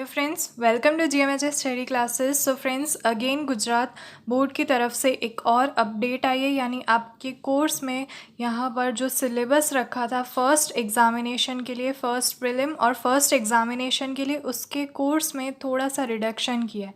Hello friends, welcome to GMHS study classes. So friends, again Gujarat board की तरफ से एक और अपडेट आई है, यानी आपके कोर्स में यहाँ पर जो सिलेबस रखा था फर्स्ट एग्जामिनेशन के लिए, फर्स्ट प्रीलिम और फर्स्ट एग्जामिनेशन के लिए, उसके कोर्स में थोड़ा सा रिडक्शन किया है।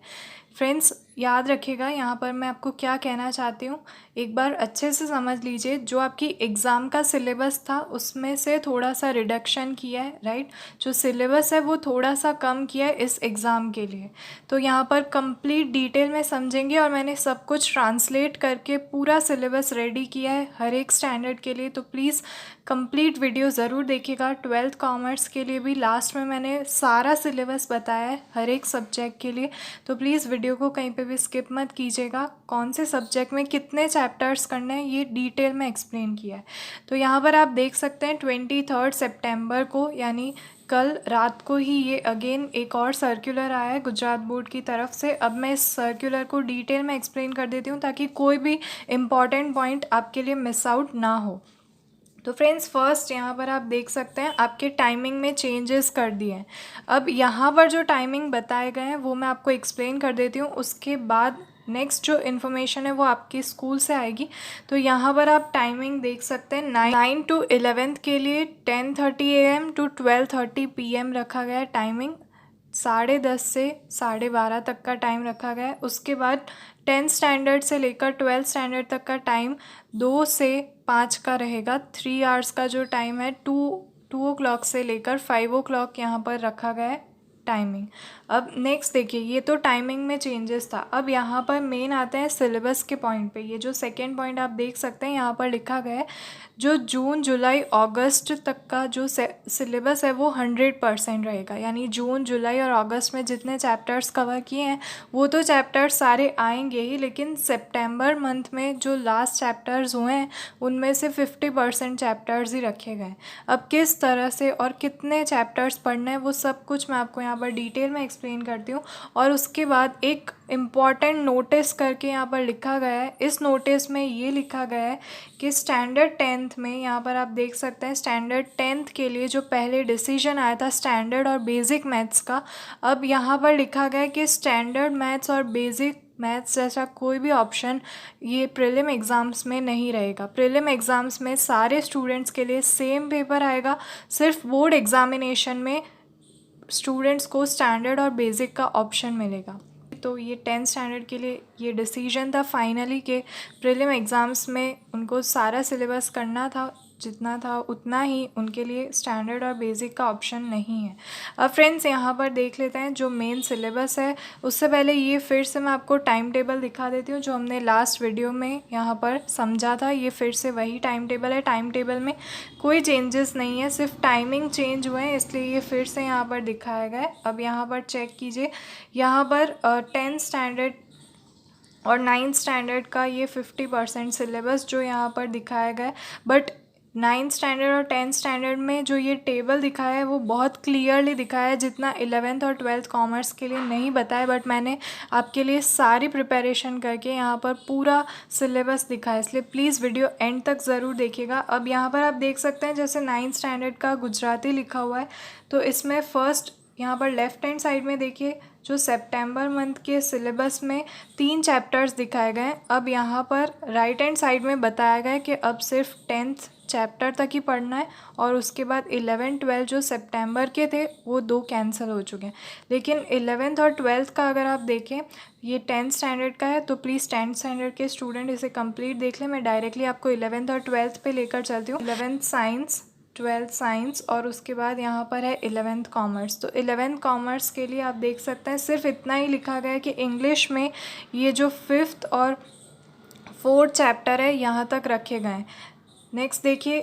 फ्रेंड्स याद रखिएगा, यहाँ पर मैं आपको क्या कहना चाहती हूँ, एक बार अच्छे से समझ लीजिए। जो आपकी एग्ज़ाम का सिलेबस था उसमें से थोड़ा सा रिडक्शन किया है, राइट। जो सिलेबस है वो थोड़ा सा कम किया है इस एग्ज़ाम के लिए। तो यहाँ पर कंप्लीट डिटेल में समझेंगे और मैंने सब कुछ ट्रांसलेट करके पूरा सिलेबस रेडी किया है हर एक स्टैंडर्ड के लिए। तो प्लीज़ कंप्लीट वीडियो ज़रूर देखिएगा। 12th कॉमर्स के लिए भी लास्ट में मैंने सारा सिलेबस बताया है हर एक सब्जेक्ट के लिए। तो प्लीज़ वीडियो को कहीं पे भी स्किप मत कीजिएगा। कौन से सब्जेक्ट में कितने चैप्टर्स करने हैं ये डिटेल में एक्सप्लेन किया है। तो यहाँ पर आप देख सकते हैं 23 सितंबर को, यानी कल रात को ही ये अगेन एक और सर्कुलर आया है गुजरात बोर्ड की तरफ से। अब मैं इस सर्कुलर को डिटेल में एक्सप्लेन कर देती हूँ ताकि कोई भी इम्पॉर्टेंट पॉइंट आपके लिए मिस आउट ना हो। तो फ्रेंड्स, फर्स्ट यहाँ पर आप देख सकते हैं आपके टाइमिंग में चेंजेस कर दिए हैं। अब यहाँ पर जो टाइमिंग बताए गए हैं वो मैं आपको एक्सप्लेन कर देती हूँ, उसके बाद नेक्स्ट जो इन्फॉर्मेशन है वो आपके स्कूल से आएगी। तो यहाँ पर आप टाइमिंग देख सकते हैं 9 to 11th के लिए 10:30 AM to 12:30 PM रखा गया है टाइमिंग। 10:30 से 12:30 तक का टाइम रखा गया है। उसके बाद 10th स्टैंडर्ड से लेकर 12th स्टैंडर्ड तक का टाइम 2 से 5 का रहेगा। 3 आवर्स का जो टाइम है 2 o'clock से लेकर 5 o'clock यहाँ पर रखा गया है टाइमिंग। अब नेक्स्ट देखिए, ये तो टाइमिंग में चेंजेस था। अब यहाँ पर मेन आते हैं सिलेबस के पॉइंट पे। ये जो सेकेंड पॉइंट आप देख सकते हैं यहाँ पर लिखा गया है, जो जून जुलाई अगस्त तक का जो सिलेबस है वो 100% रहेगा। यानी जून जुलाई और अगस्त में जितने चैप्टर्स कवर किए हैं वो तो चैप्टर्स सारे आएंगे ही, लेकिन सितंबर मंथ में जो लास्ट चैप्टर्स हुए हैं उनमें से 50% चैप्टर्स ही रखे गए। अब किस तरह से और कितने चैप्टर्स पढ़ने हैं वो सब कुछ मैं आपको यहाँ पर डिटेल में एक्सप्लेन करती हूँ। और उसके बाद एक इम्पॉर्टेंट नोटिस करके यहाँ पर लिखा गया है। इस नोटिस में ये लिखा गया है कि स्टैंडर्ड 10th में, यहाँ पर आप देख सकते हैं स्टैंडर्ड 10th के लिए जो पहले डिसीजन आया था स्टैंडर्ड और बेसिक मैथ्स का, अब यहाँ पर लिखा गया है कि स्टैंडर्ड मैथ्स और बेसिक मैथ्स जैसा कोई भी ऑप्शन ये प्रीलिम एग्ज़ाम्स में नहीं रहेगा। प्रीलिम एग्ज़ाम्स में सारे स्टूडेंट्स के लिए सेम पेपर आएगा, सिर्फ बोर्ड एग्ज़ामिनेशन में स्टूडेंट्स को स्टैंडर्ड और बेसिक का ऑप्शन मिलेगा। तो ये 10th स्टैंडर्ड के लिए ये डिसीजन था फाइनली कि प्रीलिम एग्ज़ाम्स में उनको सारा सिलेबस करना था, जितना था उतना ही, उनके लिए स्टैंडर्ड और बेसिक का ऑप्शन नहीं है। अब फ्रेंड्स यहाँ पर देख लेते हैं जो मेन सिलेबस है। उससे पहले ये फिर से मैं आपको टाइम टेबल दिखा देती हूँ जो हमने लास्ट वीडियो में यहाँ पर समझा था। ये फिर से वही टाइम टेबल है। टाइम टेबल में कोई चेंजेस नहीं है, सिर्फ टाइमिंग चेंज हुए हैं, इसलिए ये फिर से यहाँ पर दिखाया गया है। अब यहाँ पर चेक कीजिए, यहाँ पर 10th स्टैंडर्ड और 9th स्टैंडर्ड का ये 50% सिलेबस जो यहाँ पर दिखाया गया है। बट 9th स्टैंडर्ड और 10th स्टैंडर्ड में जो ये टेबल दिखाया है वो बहुत क्लियरली दिखाया है, जितना 11th और 12th कॉमर्स के लिए नहीं बताया। बट मैंने आपके लिए सारी प्रिपरेशन करके यहाँ पर पूरा सिलेबस दिखाया, इसलिए प्लीज़ वीडियो एंड तक ज़रूर देखिएगा। अब यहाँ पर आप देख सकते हैं जैसे 9th स्टैंडर्ड का गुजराती लिखा हुआ है, तो इसमें फर्स्ट यहाँ पर लेफ़्ट हैंड साइड में देखिए जो सितंबर मंथ के सिलेबस में 3 चैप्टर्स दिखाए गए हैं। अब यहाँ पर राइट हैंड साइड में बताया गया है कि अब सिर्फ 10th चैप्टर तक ही पढ़ना है और उसके बाद 11, 12 जो सितंबर के थे वो 2 कैंसिल हो चुके हैं। लेकिन 11th और 12th का अगर आप देखें, ये 10th स्टैंडर्ड का है, तो प्लीज़ 10th स्टैंडर्ड के स्टूडेंट इसे कंप्लीट देख लें। मैं डायरेक्टली आपको 11th और 12th पे लेकर चलती हूँ। 11th साइंस, 12th साइंस और उसके बाद यहाँ पर है 11th कॉमर्स। तो 11th कॉमर्स के लिए आप देख सकते हैं सिर्फ इतना ही लिखा गया है कि इंग्लिश में ये जो 5th और 4th चैप्टर है यहाँ तक रखे गए हैं। नेक्स्ट देखिए,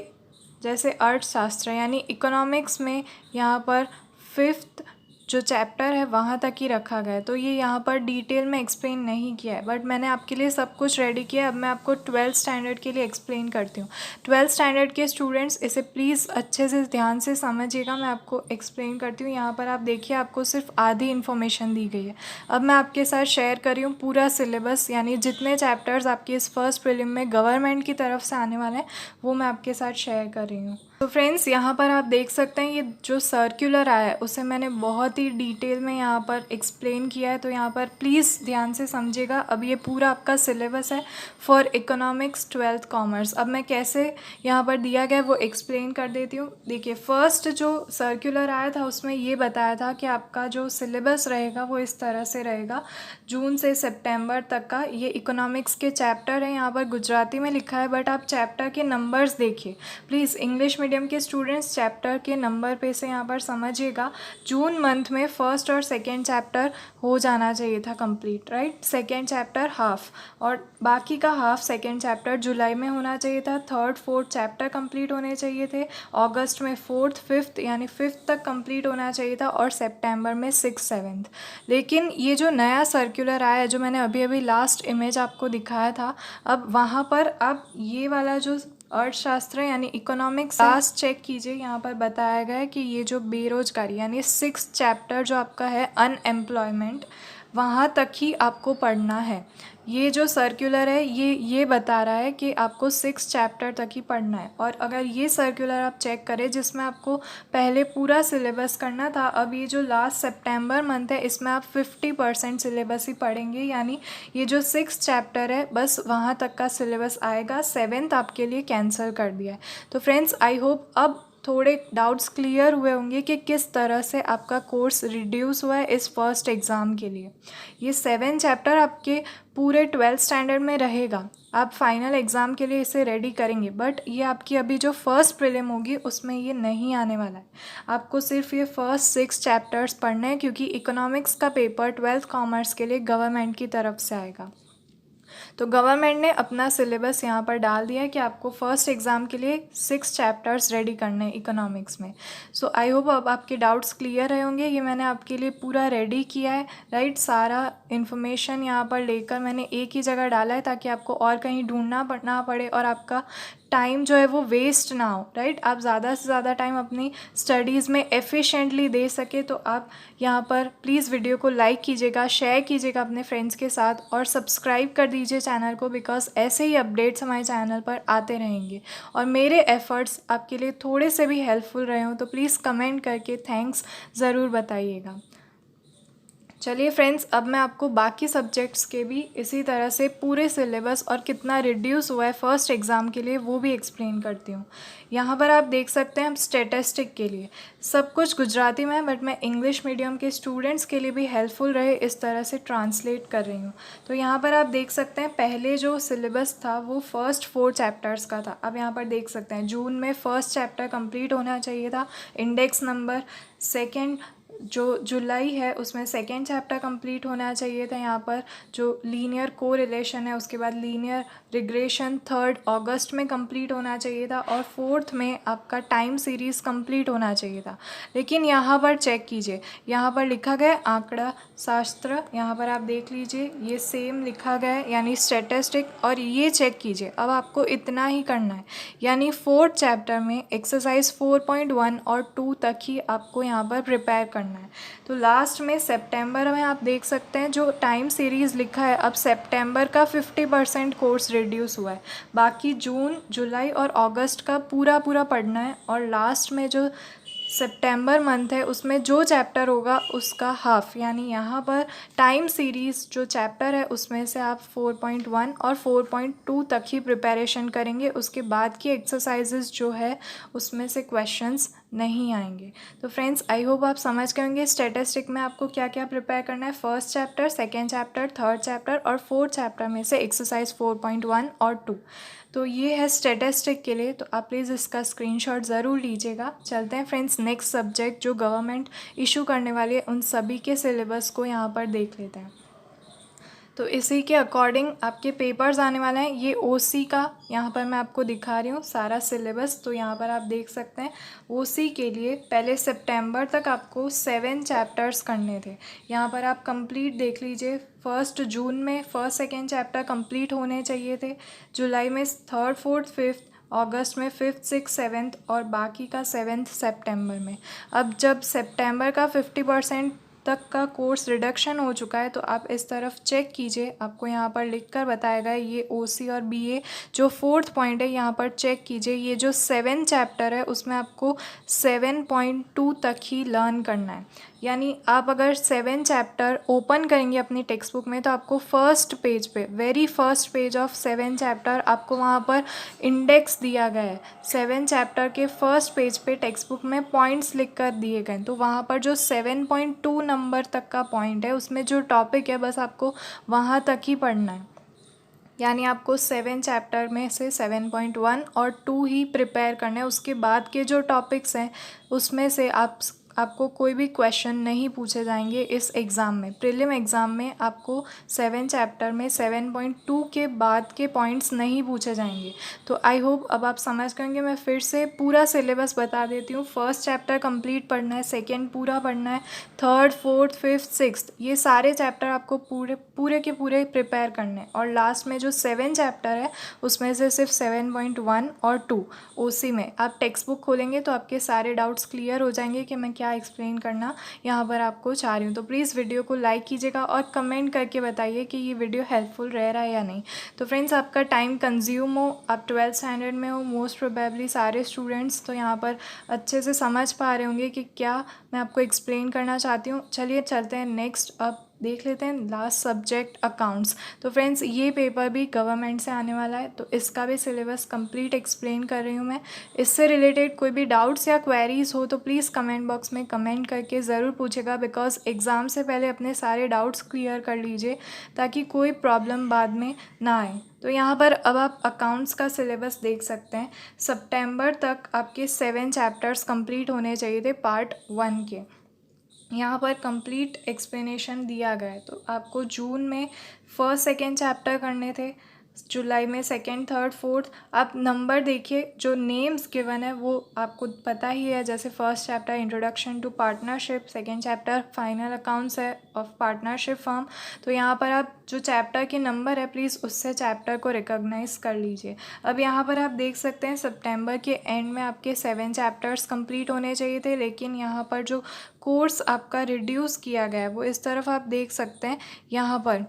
जैसे अर्थशास्त्र यानी इकोनॉमिक्स में यहाँ पर 5th जो चैप्टर है वहाँ तक ही रखा गया है। तो ये यहाँ पर डिटेल में एक्सप्लेन नहीं किया है, बट मैंने आपके लिए सब कुछ रेडी किया है। अब मैं आपको 12th स्टैंडर्ड के लिए एक्सप्लेन करती हूँ। 12th स्टैंडर्ड के स्टूडेंट्स इसे प्लीज़ अच्छे से ध्यान से समझिएगा, मैं आपको एक्सप्लेन करती हूँ। यहाँ पर आप देखिए, आपको सिर्फ आधी इन्फॉर्मेशन दी गई है। अब मैं आपके साथ शेयर कर रही हूँ पूरा सिलेबस, यानी जितने चैप्टर्स आपके इस फर्स्ट प्रीलिम में गवर्नमेंट की तरफ से आने वाले हैं वो मैं आपके साथ शेयर कर रही हूँ। तो फ्रेंड्स यहाँ पर आप देख सकते हैं ये जो सर्कुलर आया है उसे मैंने बहुत ही डिटेल में यहाँ पर एक्सप्लेन किया है, तो यहाँ पर प्लीज़ ध्यान से समझिएगा। अब ये पूरा आपका सिलेबस है फॉर इकोनॉमिक्स 12th कॉमर्स। अब मैं कैसे यहाँ पर दिया गया वो एक्सप्लेन कर देती हूँ। देखिए, फर्स्ट जो सर्कुलर आया था उसमें ये बताया था कि आपका जो सिलेबस रहेगा वो इस तरह से रहेगा, जून से सितंबर तक का। ये इकोनॉमिक्स के चैप्टर है, यहाँ पर गुजराती में लिखा है, बट आप चैप्टर के नंबर्स देखिए प्लीज़। इंग्लिश मीडियम के स्टूडेंट्स चैप्टर के नंबर पे से यहाँ पर समझिएगा। जून मंथ में फर्स्ट और सेकेंड चैप्टर हो जाना चाहिए था complete, right. Second chapter half, और बाकी का हाफ सेकेंड चैप्टर जुलाई में होना चाहिए था। थर्ड फोर्थ चैप्टर कंप्लीट होने चाहिए थे। अगस्त में फोर्थ फिफ्थ यानी फिफ्थ तक कंप्लीट होना चाहिए था, और सितंबर में सिक्स सेवेंथ। लेकिन ये जो नया सर्कुलर आया है, जो मैंने अभी अभी लास्ट इमेज आपको दिखाया था, अब वहाँ पर अब ये वाला जो अर्थशास्त्र यानी इकोनॉमिक्स लास्ट चेक कीजिए, यहाँ पर बताया गया है कि ये जो बेरोजगारी यानी 6th चैप्टर जो आपका है अनएम्प्लॉयमेंट, वहाँ तक ही आपको पढ़ना है। ये जो सर्कुलर है ये बता रहा है कि आपको 6 चैप्टर तक ही पढ़ना है। और अगर ये सर्कुलर आप चेक करें जिसमें आपको पहले पूरा सिलेबस करना था, अब ये जो लास्ट सितंबर मंथ है इसमें आप 50% सिलेबस ही पढ़ेंगे, यानी ये जो 6 चैप्टर है बस वहाँ तक का सिलेबस आएगा। 7th आपके लिए कैंसिल कर दिया है। तो फ्रेंड्स, आई होप अब थोड़े डाउट्स क्लियर हुए होंगे कि किस तरह से आपका कोर्स रिड्यूस हुआ है इस फर्स्ट एग्ज़ाम के लिए। ये 7 चैप्टर आपके पूरे 12th स्टैंडर्ड में रहेगा, आप फाइनल एग्ज़ाम के लिए इसे रेडी करेंगे, बट ये आपकी अभी जो फर्स्ट प्रीलिम होगी उसमें ये नहीं आने वाला है। आपको सिर्फ ये फर्स्ट 6 चैप्टर्स पढ़ने हैं, क्योंकि इकोनॉमिक्स का पेपर 12th कॉमर्स के लिए गवर्नमेंट की तरफ से आएगा। तो गवर्नमेंट ने अपना सिलेबस यहाँ पर डाल दिया है कि आपको फर्स्ट एग्ज़ाम के लिए 6 चैप्टर्स रेडी करने हैं इकोनॉमिक्स में। सो आई होप अब आपके डाउट्स क्लियर रहे होंगे। ये मैंने आपके लिए पूरा रेडी किया है, राइट। सारा इन्फॉर्मेशन यहाँ पर लेकर मैंने एक ही जगह डाला है, ताकि आपको और कहीं ढूंढना ना पड़े और आपका टाइम जो है वो वेस्ट ना हो, राइट। आप ज़्यादा से ज़्यादा टाइम अपनी स्टडीज़ में एफिशिएंटली दे सके। तो आप यहाँ पर प्लीज़ वीडियो को लाइक कीजिएगा, शेयर कीजिएगा अपने फ्रेंड्स के साथ, और सब्सक्राइब कर दीजिए चैनल को, बिकॉज ऐसे ही अपडेट्स हमारे चैनल पर आते रहेंगे। और मेरे एफ़र्ट्स आपके लिए थोड़े से भी हेल्पफुल रहे हों तो प्लीज़ कमेंट करके थैंक्स ज़रूर बताइएगा। चलिए फ्रेंड्स, अब मैं आपको बाकी सब्जेक्ट्स के भी इसी तरह से पूरे सिलेबस और कितना रिड्यूस हुआ है फर्स्ट एग्ज़ाम के लिए वो भी एक्सप्लेन करती हूँ। यहाँ पर आप देख सकते हैं, हम स्टैटिस्टिक के लिए सब कुछ गुजराती में है, बट मैं इंग्लिश मीडियम के स्टूडेंट्स के लिए भी हेल्पफुल रहे इस तरह से ट्रांसलेट कर रही हूँ। तो यहाँ पर आप देख सकते हैं, पहले जो सिलेबस था वो फर्स्ट 4 चैप्टर्स का था। अब यहाँ पर देख सकते हैं, जून में फर्स्ट चैप्टर कंप्लीट होना चाहिए था, इंडेक्स नंबर। सेकेंड जो जुलाई है उसमें सेकेंड चैप्टर कंप्लीट होना चाहिए था। यहाँ पर जो लीनियर को रिलेशन है, उसके बाद लीनियर रिग्रेशन 3rd अगस्त में कंप्लीट होना चाहिए था, और 4th में आपका टाइम सीरीज़ कंप्लीट होना चाहिए था। लेकिन यहाँ पर चेक कीजिए, यहाँ पर लिखा गया आंकड़ा शास्त्र, यहाँ पर आप देख लीजिए ये सेम लिखा गया है, यानी स्टैटिस्टिक। और ये चेक कीजिए, अब आपको इतना ही करना है, यानी 4th चैप्टर में एक्सरसाइज 4.1 और 2 तक ही आपको यहाँ पर प्रिपेयर करना है। तो लास्ट में सितंबर में आप देख सकते हैं जो टाइम सीरीज़ लिखा है, अब सितंबर का 50% कोर्स रिड्यूस हुआ है। बाकी जून, जुलाई और अगस्त का पूरा पढ़ना है, और लास्ट में जो सितंबर मंथ है उसमें जो चैप्टर होगा उसका हाफ, यानी यहाँ पर टाइम सीरीज़ जो चैप्टर है उसमें से आप 4.1 और 4.2 तक ही प्रिपरेशन करेंगे। उसके बाद की एक्सरसाइजेज जो है उसमें से क्वेश्चंस नहीं आएंगे। तो फ्रेंड्स, आई होप आप समझ गए होंगे स्टैटिस्टिक में आपको क्या क्या प्रिपेयर करना है। First chapter, second chapter, third chapter और फोर्थ चैप्टर में से एक्सरसाइज 4.1 और 2। तो ये है स्टैटिस्टिक के लिए, तो आप प्लीज़ इसका स्क्रीनशॉट ज़रूर लीजिएगा। चलते हैं फ्रेंड्स नेक्स्ट सब्जेक्ट जो गवर्नमेंट इशू करने वाली है उन सभी के सिलेबस को यहाँ पर देख लेते हैं। तो इसी के अकॉर्डिंग आपके पेपर्स आने वाले हैं। ये ओसी का यहाँ पर मैं आपको दिखा रही हूँ सारा सिलेबस। तो यहाँ पर आप देख सकते हैं ओसी के लिए पहले सितंबर तक आपको 7 चैप्टर्स करने थे। यहाँ पर आप कंप्लीट देख लीजिए, फर्स्ट जून में फर्स्ट सेकेंड चैप्टर कंप्लीट होने चाहिए थे, जुलाई में 3rd, 4th, 5th, अगस्त में 5th, 6th, 7th और बाकी का 7th सितंबर में। अब जब सितंबर का 50% तक का कोर्स रिडक्शन हो चुका है, तो आप इस तरफ चेक कीजिए, आपको यहाँ पर लिख कर बताएगा ये OC और BA जो 4th पॉइंट है यहाँ पर चेक कीजिए। ये जो 7 चैप्टर है उसमें आपको 7.2 तक ही लर्न करना है। यानी आप अगर 7 चैप्टर ओपन करेंगे अपनी टेक्स्ट बुक में तो आपको फर्स्ट पेज पे, very first page of 7 chapter, आपको वहाँ पर इंडेक्स दिया गया है। 7 चैप्टर के फर्स्ट पेज पे टेक्स्ट बुक में पॉइंट्स लिख कर दिए गए, तो वहाँ पर जो 7.2 नंबर तक का पॉइंट है उसमें जो टॉपिक है बस आपको वहाँ तक ही पढ़ना है। यानी आपको 7 चैप्टर में से 7.1 और 2 ही प्रिपेयर करना है। उसके बाद के जो टॉपिक्स हैं उसमें से आपको कोई भी क्वेश्चन नहीं पूछे जाएंगे इस एग्ज़ाम में। प्रीलिम एग्ज़ाम में आपको 7 चैप्टर में 7.2 के बाद के पॉइंट्स नहीं पूछे जाएंगे। तो आई होप अब आप समझ गएंगे। मैं फिर से पूरा सिलेबस बता देती हूँ। फर्स्ट चैप्टर कंप्लीट पढ़ना है, सेकेंड पूरा पढ़ना है, थर्ड, फोर्थ, फिफ्थ, सिक्स्थ, ये सारे चैप्टर आपको पूरे के पूरे प्रिपेयर करने हैं। और लास्ट में जो 7 चैप्टर है उसमें से सिर्फ 7.1 और 2 OC में आप टेक्स्ट बुक खोलेंगे तो आपके सारे डाउट्स क्लियर हो जाएंगे कि मैं क्या एक्सप्लेन करना यहाँ पर आपको चाह रही हूँ। तो प्लीज़ वीडियो को लाइक कीजिएगा और कमेंट करके बताइए कि ये वीडियो हेल्पफुल रह रहा है या नहीं। तो फ्रेंड्स, आपका टाइम कंज्यूम हो, आप 12th स्टैंडर्ड में हो मोस्ट प्रोबेबली सारे स्टूडेंट्स, तो यहाँ पर अच्छे से समझ पा रहे होंगे कि क्या मैं आपको एक्सप्लेन करना चाहती हूँ। चलिए चलते हैं नेक्स्ट, अब देख लेते हैं लास्ट सब्जेक्ट अकाउंट्स। तो फ्रेंड्स, ये पेपर भी गवर्नमेंट से आने वाला है, तो इसका भी सिलेबस कंप्लीट एक्सप्लेन कर रही हूँ मैं। इससे रिलेटेड कोई भी डाउट्स या क्वेरीज हो तो प्लीज़ कमेंट बॉक्स में कमेंट करके ज़रूर पूछेगा, बिकॉज एग्ज़ाम से पहले अपने सारे डाउट्स क्लियर कर लीजिए ताकि कोई प्रॉब्लम बाद में ना आए। तो यहाँ पर अब आप अकाउंट्स का सिलेबस देख सकते हैं। सितंबर तक आपके 7 चैप्टर्स कंप्लीट होने चाहिए थे पार्ट 1 के। यहाँ पर कंप्लीट एक्सप्लेनेशन दिया गया है। तो आपको जून में फर्स्ट सेकेंड चैप्टर करने थे, जुलाई में सेकेंड, थर्ड, फोर्थ। आप नंबर देखिए, जो नेम्स गिवन है वो आपको पता ही है। जैसे first chapter introduction to partnership, second chapter final accounts है ऑफ पार्टनरशिप फर्म। तो यहाँ पर आप जो चैप्टर के नंबर है प्लीज़ उससे चैप्टर को रिकॉग्नाइज कर लीजिए। अब यहाँ पर आप देख सकते हैं सितंबर के एंड में आपके 7 चैप्टर्स कंप्लीट होने चाहिए थे, लेकिन यहाँ पर जो कोर्स आपका रिड्यूस किया गया है वो इस तरफ आप देख सकते हैं। यहाँ पर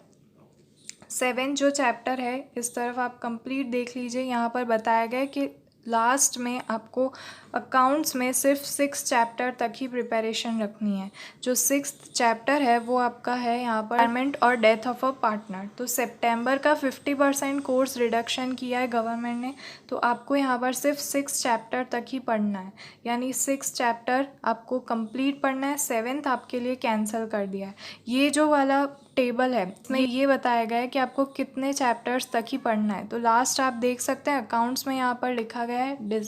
7 जो चैप्टर है इस तरफ आप कंप्लीट देख लीजिए। यहाँ पर बताया गया है कि लास्ट में आपको अकाउंट्स में सिर्फ 6 चैप्टर तक ही प्रिपरेशन रखनी है। जो 6th चैप्टर है वो आपका है यहाँ पर रिटायरमेंट और डेथ ऑफ अ पार्टनर। तो सितंबर का 50% कोर्स रिडक्शन किया है गवर्नमेंट ने, तो आपको यहाँ पर सिर्फ 6 चैप्टर तक ही पढ़ना है। यानी 6 चैप्टर आपको कंप्लीट पढ़ना है, 7th आपके लिए कैंसिल कर दिया है। ये जो वाला टेबल है इसमें ये बताया गया है कि आपको कितने चैप्टर्स तक ही पढ़ना है। तो लास्ट आप देख सकते हैं अकाउंट्स में यहाँ पर लिखा गया है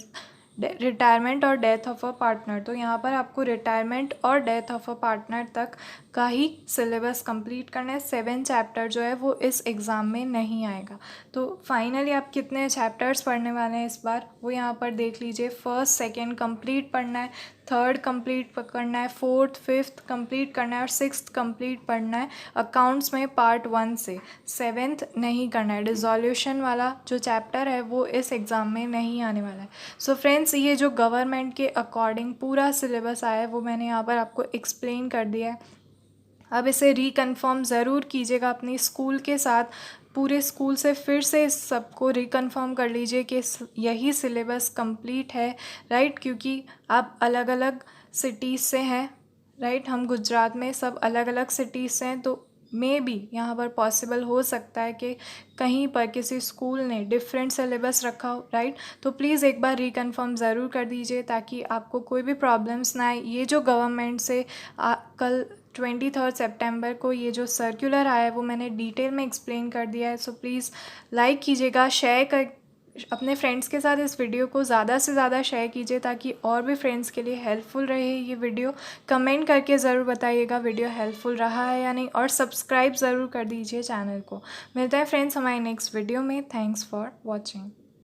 रिटायरमेंट और डेथ ऑफ अ पार्टनर। तो यहाँ पर आपको रिटायरमेंट और डेथ ऑफ अ पार्टनर तक का ही सिलेबस कंप्लीट करना है। 7 चैप्टर जो है वो इस एग्ज़ाम में नहीं आएगा। तो फाइनली आप कितने चैप्टर्स पढ़ने वाले हैं इस बार वो यहाँ पर देख लीजिए। फर्स्ट, सेकेंड कंप्लीट पढ़ना है, थर्ड कंप्लीट करना है, फोर्थ, फिफ्थ कंप्लीट करना है और 6th कंप्लीट पढ़ना है अकाउंट्स में पार्ट 1 से। 7th नहीं करना है। डिसोल्यूशन वाला जो चैप्टर है वो इस एग्ज़ाम में नहीं आने वाला है। सो फ्रेंड्स, ये जो गवर्नमेंट के अकॉर्डिंग पूरा सिलेबस आया है वो मैंने यहाँ पर आपको एक्सप्लेन कर दिया है। अब इसे रिकन्फर्म ज़रूर कीजिएगा अपनी स्कूल के साथ, पूरे स्कूल से फिर से इस सबको रिकन्फर्म कर लीजिए कि यही सिलेबस कंप्लीट है, राइट। क्योंकि आप अलग अलग सिटीज़ से हैं, राइट। हम गुजरात में सब अलग अलग सिटीज़ से हैं, तो मे बी यहाँ पर पॉसिबल हो सकता है कि कहीं पर किसी स्कूल ने डिफरेंट सिलेबस रखा हो, राइट। तो प्लीज़ एक बार रिकन्फर्म ज़रूर कर दीजिए ताकि आपको कोई भी प्रॉब्लम्स ना आए। ये जो गवर्नमेंट से कल 23 सितंबर को ये जो सर्कुलर आया है वो मैंने डिटेल में एक्सप्लेन कर दिया है। सो प्लीज़ लाइक कीजिएगा, शेयर कर अपने फ्रेंड्स के साथ इस वीडियो को ज़्यादा से ज़्यादा शेयर कीजिए ताकि और भी फ्रेंड्स के लिए हेल्पफुल रहे ये वीडियो। कमेंट करके ज़रूर बताइएगा वीडियो हेल्पफुल रहा है या नहीं, और सब्सक्राइब ज़रूर कर दीजिए चैनल को। मिलते हैं फ्रेंड्स हमारे नेक्स्ट वीडियो में। Thanks for watching.